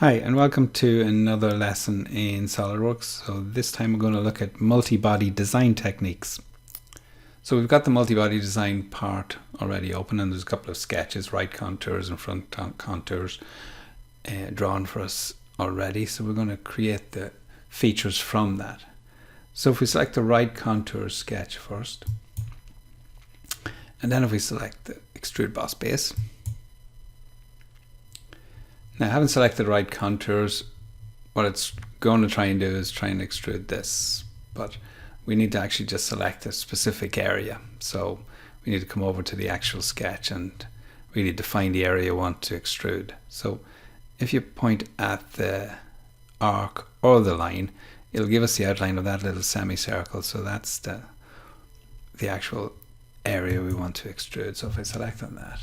Hi, and welcome to another lesson in SolidWorks. So this time we're going to look at multi-body design techniques. So we've got the multi-body design part already open, and there's a couple of sketches, right contours and front contours drawn for us already. So we're going to create the features from that. So if we select the right contour sketch first, and then if we select the Extrude Boss Base. Now, having selected the right contours, what it's going to try and do is try and extrude this, but we need to actually just select a specific area. So we need to come over to the actual sketch and really define the area you want to extrude. So if you point at the arc or the line, it'll give us the outline of that little semicircle. So that's the actual area we want to extrude. So if I select on that,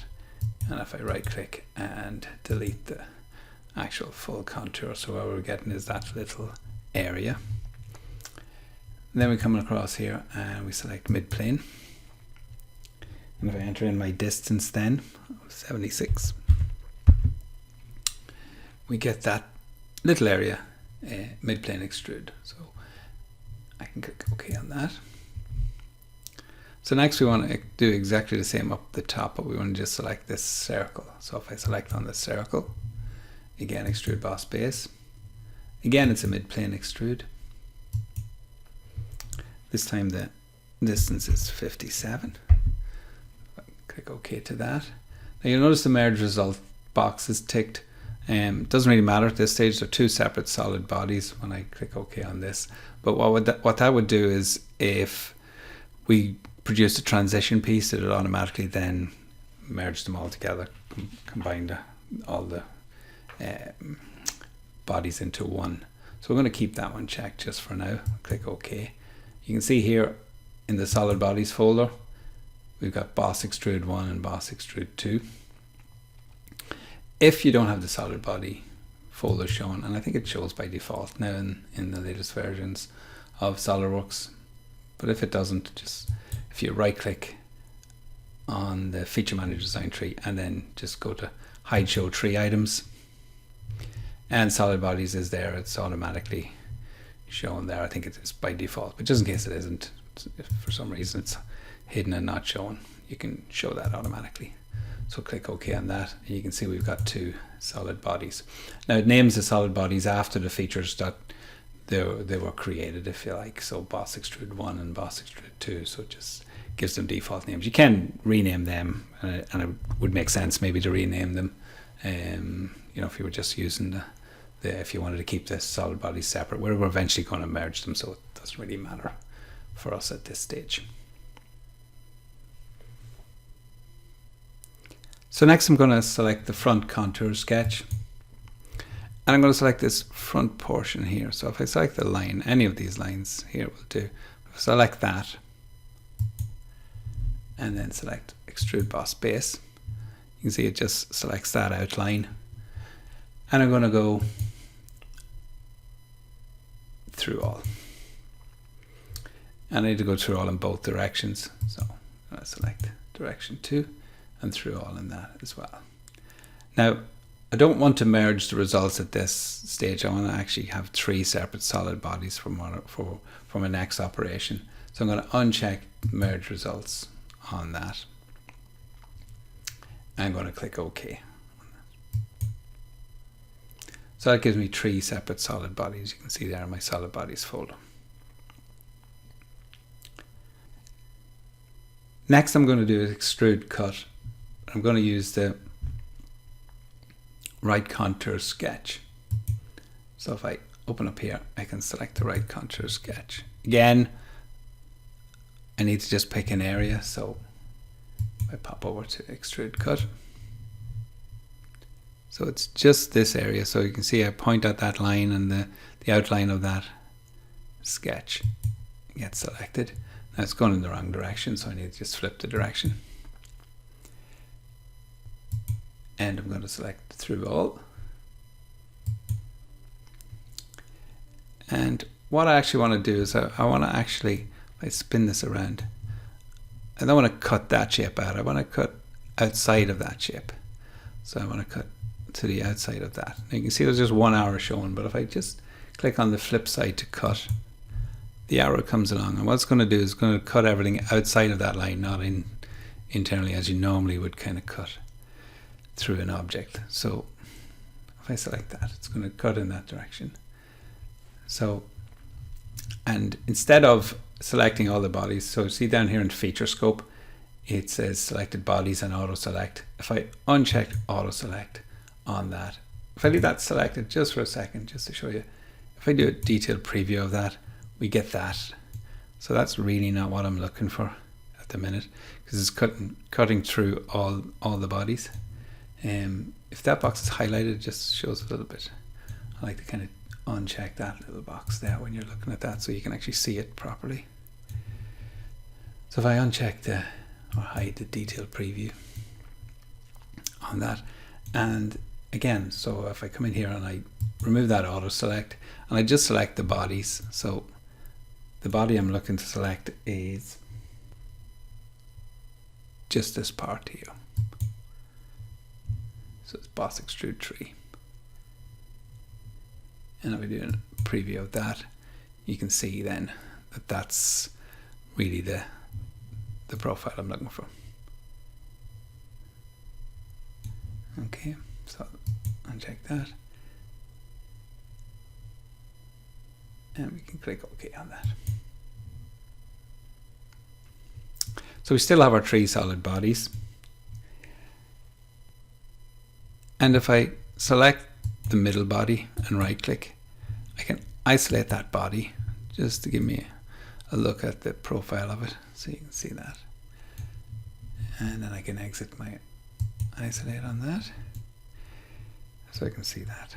and if I right click and delete the actual full contour, so what we're getting is that little area. And then we come across here and we select mid-plane, and if I enter in my distance then 76, we get that little area mid-plane extrude. So I can click OK on that. So next we want to do exactly the same up the top, but we want to just select this circle. So if I select on this circle, again, Extrude Boss Base. Again, it's a mid-plane extrude. This time the distance is 57. Click OK to that. Now you'll notice the merge result box is ticked. It doesn't really matter at this stage. They're two separate solid bodies when I click OK on this. But what that would do is, if we produce a transition piece, it would automatically then merge them all together, combine all the bodies into one. So we're going to keep that one checked just for now. Click OK. You can see here in the solid bodies folder, we've got Boss Extrude 1 and Boss Extrude 2. If you don't have the solid body folder shown, and I think it shows by default now in the latest versions of SolidWorks, but if it doesn't, just if you right click on the Feature Manager Design Tree and then just go to Hide Show Tree Items, and solid bodies is there, it's automatically shown there. I think it is by default, but just in case it isn't, if for some reason it's hidden and not shown, you can show that automatically. So click OK on that, and you can see we've got two solid bodies. Now it names the solid bodies after the features that they were created, if you like. So Boss Extrude 1 and Boss Extrude 2, so it just gives them default names. You can rename them, and it would make sense maybe to rename them. You know, if you were just using if you wanted to keep the solid bodies separate, we're eventually going to merge them, so it doesn't really matter for us at this stage. So next I'm going to select the front contour sketch, and I'm going to select this front portion here. So if I select the line, any of these lines here will do. If I select that and then select Extrude Boss Base, you can see it just selects that outline, and I'm going to go through all, and I need to go through all in both directions. So I'm going to select direction 2 and through all in that as well. Now I don't want to merge the results at this stage. I want to actually have 3 separate solid bodies for my next operation. So I'm going to uncheck merge results on that. I'm going to click OK. So that gives me 3 separate solid bodies. You can see there in my solid bodies folder. Next I'm going to do is extrude cut. I'm going to use the right contour sketch. So if I open up here, I can select the right contour sketch. Again, I need to just pick an area. So I pop over to extrude cut. So it's just this area. So you can see I point at that line, and the outline of that sketch gets selected. Now it's going in the wrong direction, so I need to just flip the direction. And I'm going to select through all. And what I actually want to do is I want to actually, if I spin this around, I don't want to cut that shape out. I want to cut outside of that shape. So I want to cut to the outside of that. Now you can see there's just 1 arrow showing, but if I just click on the flip side to cut, the arrow comes along, and what it's going to do is going to cut everything outside of that line, not internally as you normally would kind of cut through an object. So if I select that, it's going to cut in that direction. So, and instead of selecting all the bodies, so see down here in feature scope, it says selected bodies and auto select. If I uncheck auto select on that, if I leave that selected just for a second, just to show you, if I do a detailed preview of that, we get that. So that's really not what I'm looking for at the minute, because it's cutting through all the bodies. If that box is highlighted, it just shows a little bit. I like to kind of uncheck that little box there when you're looking at that, so you can actually see it properly. So if I uncheck or hide the detailed preview on that, and again, so if I come in here and I remove that auto select and I just select the bodies, so the body I'm looking to select is just this part here. So it's boss extrude tree. And if we do a preview of that, you can see then that that's really the profile I'm looking for. Okay, so uncheck that. And we can click OK on that. So we still have our 3 solid bodies. And if I select the middle body and right click, I can isolate that body just to give me a look at the profile of it, so you can see that. And then I can exit my isolate on that, so I can see that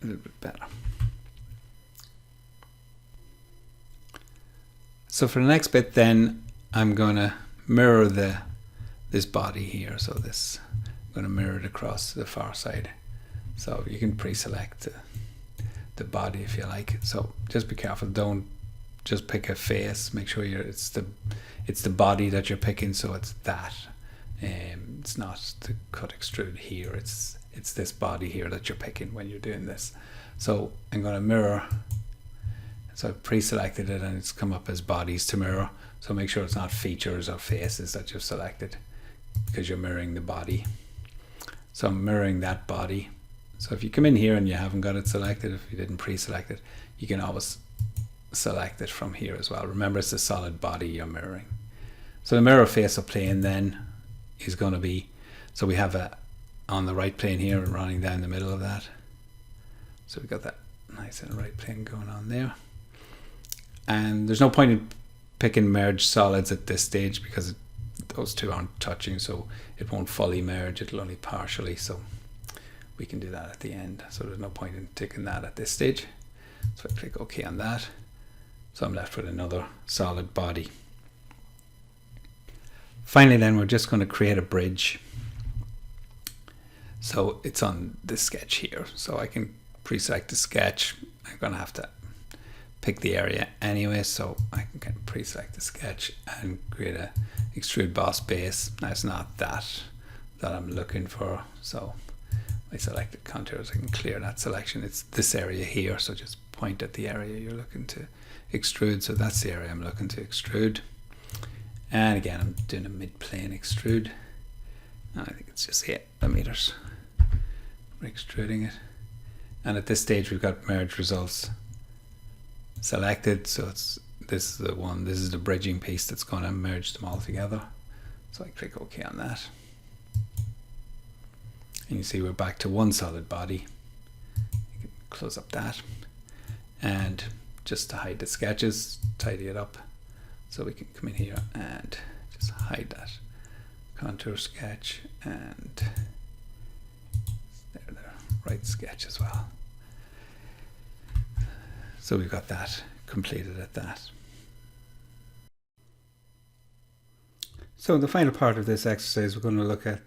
a little bit better. So for the next bit then, I'm going to mirror this body here. So this, I'm going to mirror it across to the far side. So you can pre-select the body if you like. So just be careful, don't just pick a face. Make sure it's the body that you're picking, so it's that. It's not the cut extrude here. It's this body here that you're picking when you're doing this. So I'm going to mirror. So I've pre-selected it and it's come up as bodies to mirror. So make sure it's not features or faces that you've selected, because you're mirroring the body. So I'm mirroring that body. So if you come in here and you haven't got it selected, if you didn't pre-select it, you can always select it from here as well. Remember, it's a solid body you're mirroring. So the mirror face of plane then is going to be, so we have a on the right plane here and running down the middle of that. So we've got that nice and right plane going on there. And there's no point in picking merge solids at this stage, because those two aren't touching, so it won't fully merge, it'll only partially. So we can do that at the end. So there's no point in ticking that at this stage. So I click OK on that. So I'm left with another solid body. Finally then, we're just going to create a bridge. So it's on this sketch here. So I can pre-select the sketch. I'm going to have to pick the area anyway, so I can kind of pre-select the sketch and create a extrude boss base. Now it's not that I'm looking for, so I selected contours, I can clear that selection. It's this area here, so just point at the area you're looking to extrude. So that's the area I'm looking to extrude. And again, I'm doing a mid-plane extrude. And I think it's just 8 millimeters. We're extruding it. And at this stage, we've got merge results selected. So this is the one, this is the bridging piece that's going to merge them all together. So I click OK on that. And you see we're back to one solid body. You can close up that. And just to hide the sketches, tidy it up. So we can come in here and just hide that contour sketch and there, right sketch as well. So we've got that completed at that. So in the final part of this exercise, we're going to look at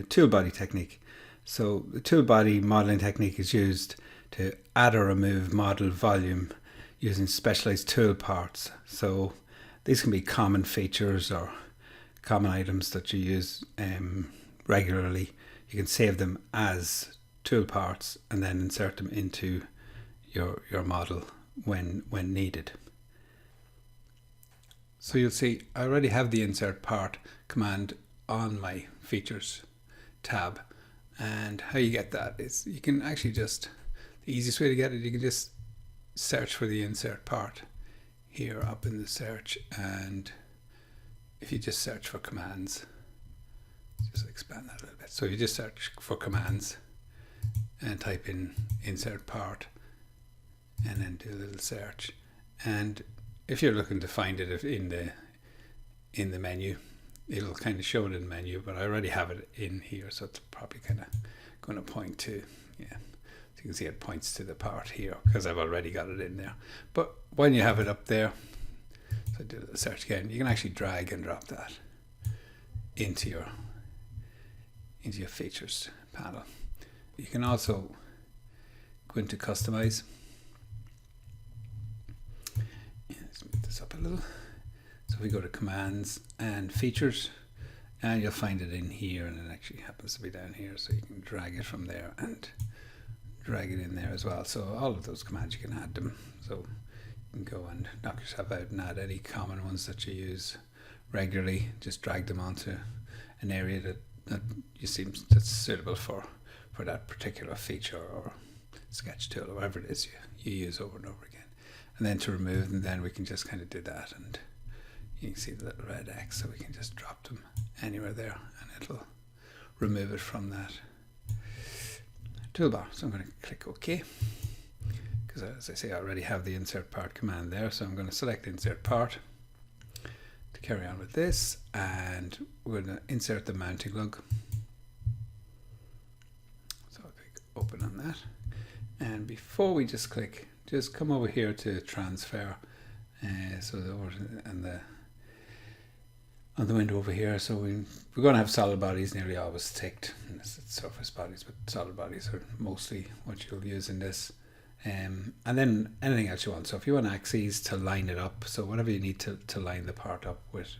tool body technique. So the tool body modeling technique is used to add or remove model volume using specialized tool parts. So these can be common features or common items that you use regularly you can save them as tool parts and then insert them into your model when needed. So you'll see I already have the insert part command on my features tab, and how you get that is you can actually just, the easiest way to get it, you can just search for the insert part here up in the search, and if you just search for commands, just expand that a little bit. So you just search for commands and type in insert part and then do a little search, and if you're looking to find it in the menu, it'll kind of show it in the menu, but I already have it in here, so it's probably kind of going to point to, yeah, so you can see it points to the part here because I've already got it in there. But when you have it up there, so do the search again, you can actually drag and drop that into your features panel. You can also go into customize. Let's move this up a little. So if we go to commands and features, and you'll find it in here, and it actually happens to be down here, so you can drag it from there and drag it in there as well. So all of those commands, you can add them. So you can go and knock yourself out and add any common ones that you use regularly. Just drag them onto an area that you seem that's suitable for that particular feature or sketch tool or whatever it is you use over and over again. And then to remove them, then we can just kind of do that, and you can see the little red X, so we can just drop them anywhere there and it'll remove it from that toolbar. So I'm going to click OK, because as I say, I already have the insert part command there. So I'm going to select insert part to carry on with this, and we're going to insert the mounting lug. So I'll click open on that, and before we just click, just come over here to transfer, so over and on the window over here. So we're going to have solid bodies nearly always ticked, unless it's surface bodies, but solid bodies are mostly what you'll use in this. And then anything else you want. So if you want axes to line it up, so whatever you need to line the part up with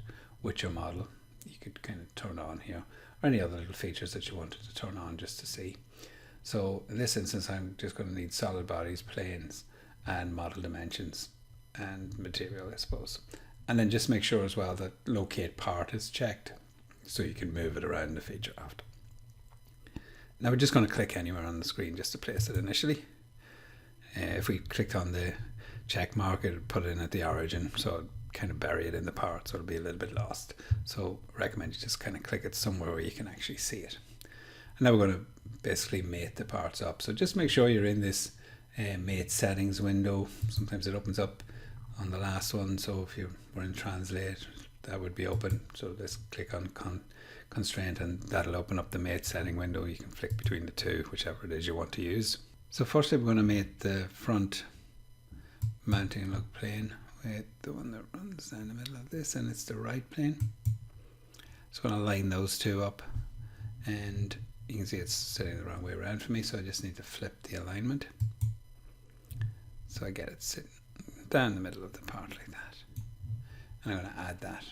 your model, you could kind of turn on here, or any other little features that you wanted to turn on just to see. So in this instance, I'm just going to need solid bodies, planes, and model dimensions and material, I suppose. And then just make sure as well that locate part is checked, so you can move it around the feature after. Now we're just going to click anywhere on the screen just to place it initially. If we clicked on the check mark, it would put it in at the origin, so it'd kind of bury it in the part, so it'll be a little bit lost. So I recommend you just kind of click it somewhere where you can actually see it. And now we're going to basically mate the parts up. So just make sure you're in this mate settings window. Sometimes it opens up on the last one, so if you were in translate, that would be open. So just click on constraint, and that'll open up the mate setting window. You can flick between the two, whichever it is you want to use. So firstly, we're going to mate the front mounting lug plane with the one that runs down the middle of this, and it's the right plane. So I'm going to line those two up, and you can see it's sitting the wrong way around for me, so I just need to flip the alignment. So I get it sitting down the middle of the part like that. And I'm going to add that.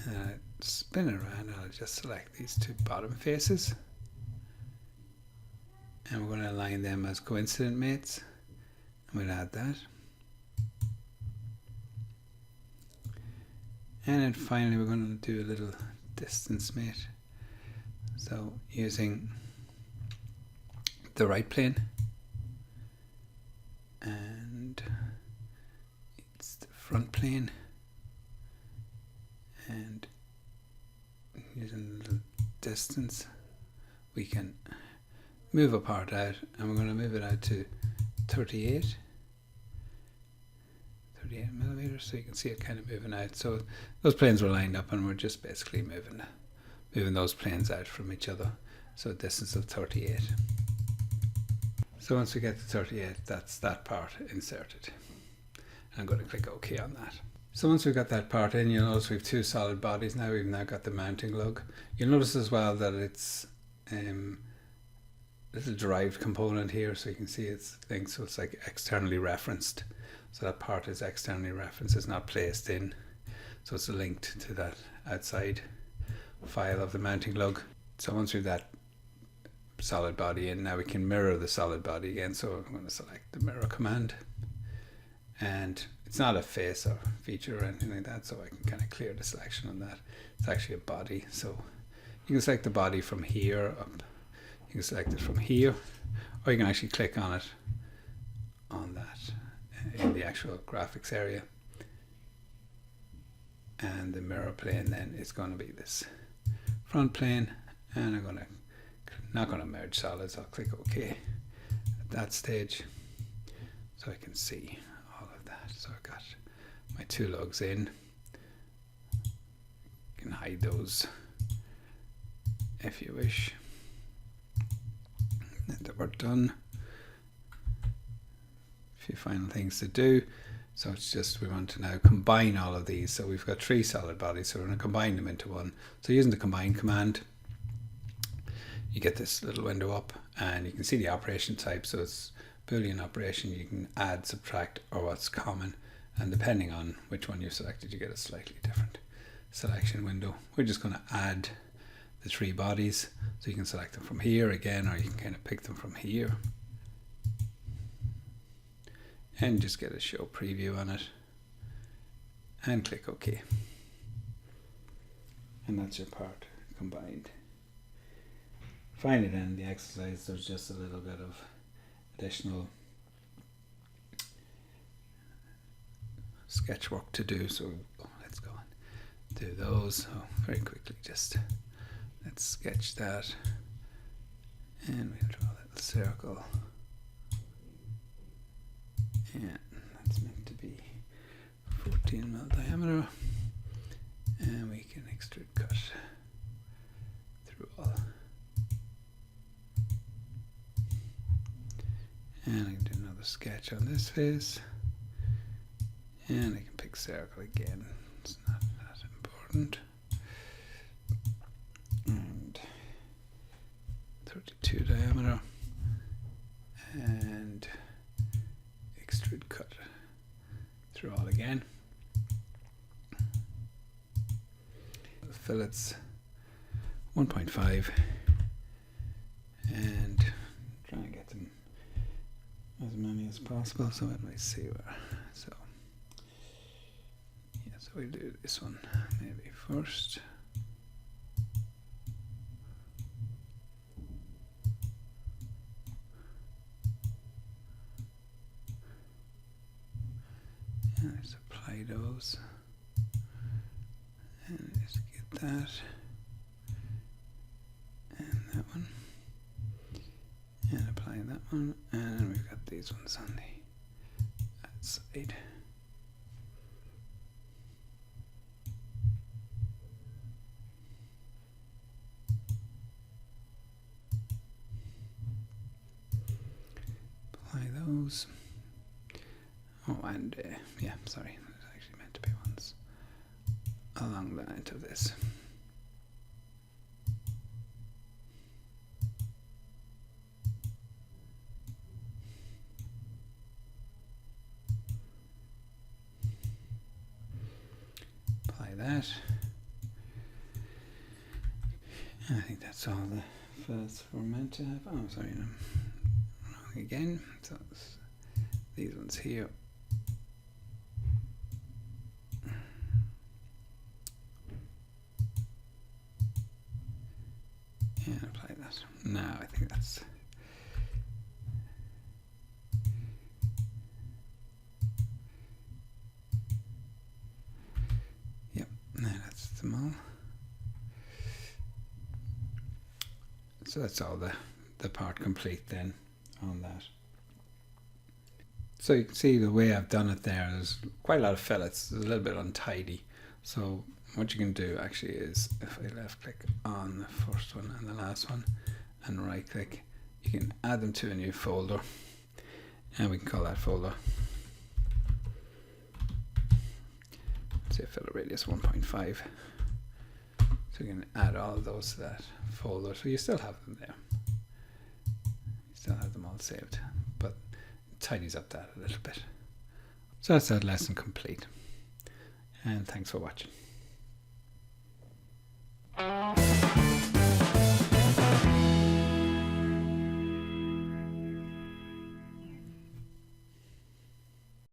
And I spin it around, and I'll just select these two bottom faces. And we're going to align them as coincident mates. And we'll add that. And then finally we're going to do a little distance mate. So using the right plane, and it's the front plane, and using a little distance, we can move a part out, and we're going to move it out to 38 millimeters, so you can see it kind of moving out. So those planes were lined up, and we're just basically moving those planes out from each other. So a distance of 38. So once we get to 38, that's that part inserted. And I'm going to click OK on that. So once we've got that part in, you'll notice we've two solid bodies now. We've now got the mounting lug. You'll notice as well that it's little derived component here, so you can see it's linked, so it's like externally referenced. So that part is externally referenced, it's not placed in. So it's linked to that outside file of the mounting lug. So once we've that solid body in, now we can mirror the solid body again. So I'm going to select the mirror command, and it's not a face or feature or anything like that, so I can kind of clear the selection on that. It's actually a body, so you can select the body from here up. You can select it from here, or you can actually click on it on that in the actual graphics area. And the mirror plane then is going to be this front plane, and I'm not going to merge solids. I'll click OK at that stage so I can see all of that. So I've got my two lugs in. You can hide those if you wish. Now that we're done, a few final things to do. So it's just, we want to now combine all of these. So we've got 3 solid bodies, so we're going to combine them into one. So using the combine command, you get this little window up, and you can see the operation type. So it's Boolean operation. You can add, subtract, or what's common, and depending on which one you selected, you get a slightly different selection window. We're just going to add the 3 bodies, so you can select them from here again, or you can kind of pick them from here and just get a show preview on it and click OK, and that's your part combined. Finally then, the exercise, there's just a little bit of additional sketch work to do, so let's go and do those. So very quickly, just let's sketch that, and we'll draw a little circle, and that's meant to be 14 mm diameter, and we can extrude cut through all. And I can do another sketch on this face, and I can pick circle again, it's not that important, and 32 diameter, and extrude cut through all again. The fillets 1.5, and try and get them as many as possible. So let me see where. So yeah, so we'll do this one maybe first. And let's apply those, and let's get that and that one, and apply that one, and we've got these ones on the outside. Apply those. Oh, and yeah, sorry, there's actually meant to be ones along the line of this. Apply that. I think that's all the fillets we're meant to have. Oh, sorry, I'm wrong again. So it's these ones here. And apply that. Now I think that's yep, now that's them all. So that's all the part complete then on that. So you can see the way I've done it there, there's quite a lot of fillets, there's a little bit untidy. So what you can do actually is, if I left click on the first one and the last one and right click, you can add them to a new folder, and we can call that folder, say fillet radius 1.5. So you can add all of those to that folder, so you still have them there, you still have them all saved, but it tidies up that a little bit. So that's that lesson complete, and thanks for watching.